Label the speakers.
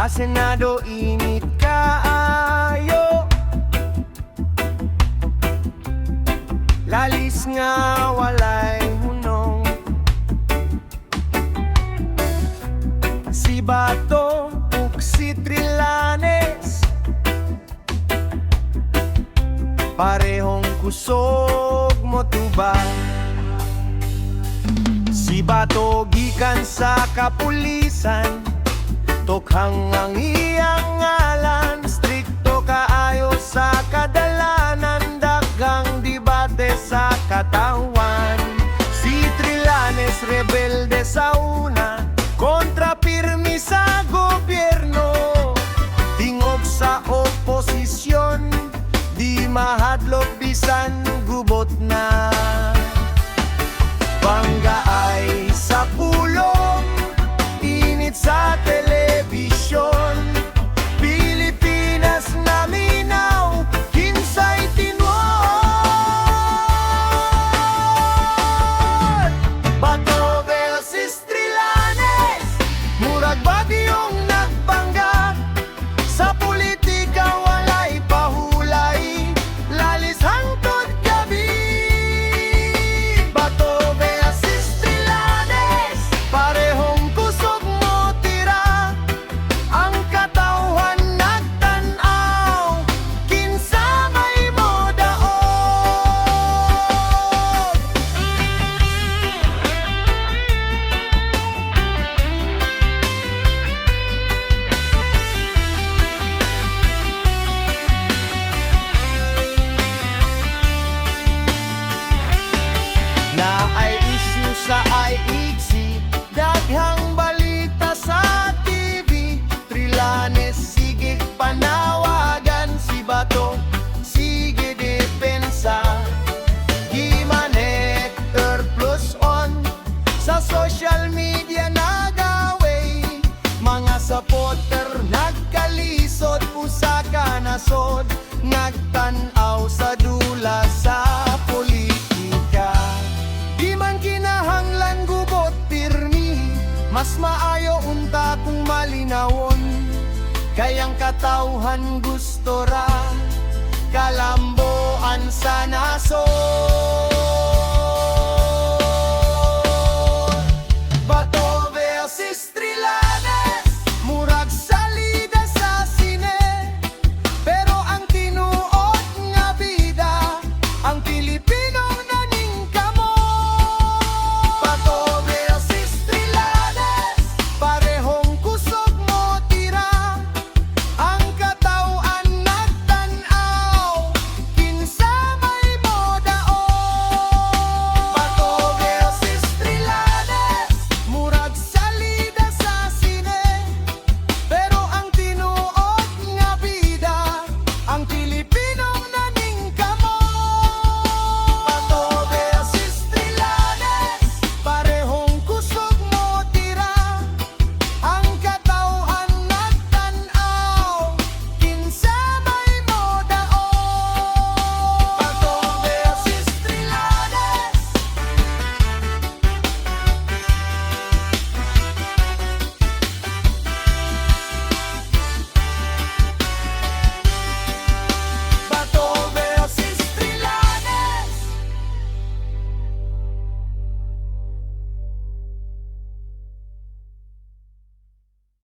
Speaker 1: Sa Senado init kaayo, lalis nga walay hunong. Si Bato ug si Trillanes parehong kusog motubang. Si Bato gikan sa kapulisan, tokhang ang iyang ngalan. Strikto kaayo sa kadalanan, daghang debate sa katawan. Si Trillanes rebelde sa una, kontra pirmi sa gobyerno. Tingog sa oposisyon, di mahadlok bisan gubot na. Bangga ay sa pulong, init sa telebisyon. Pilipinas na minaw, kinsay tinuod. Bato versus Trillanes, murag bagyong nagbangga. Sa politika walay pahulay, lalis hangtod gabi. Bato versus Trillanes, parehong kusog mo tira. Ang katawhan nagtanaw, kinsa may mo daog. Na ay issue sa IEC, daghang balita sa TV. Trillanes sige panawagan, si Bato sige depensa. Gimanek plus on sa social media nagaway. Mga supporter nagkalisod, usa ka nasod, nagtanaw sa dula sa politika. Di man kinahanglan gubot pirmi, mas maayo unta kung malinawon. Kayang katawhan gusto ra, kalamboan sa nason.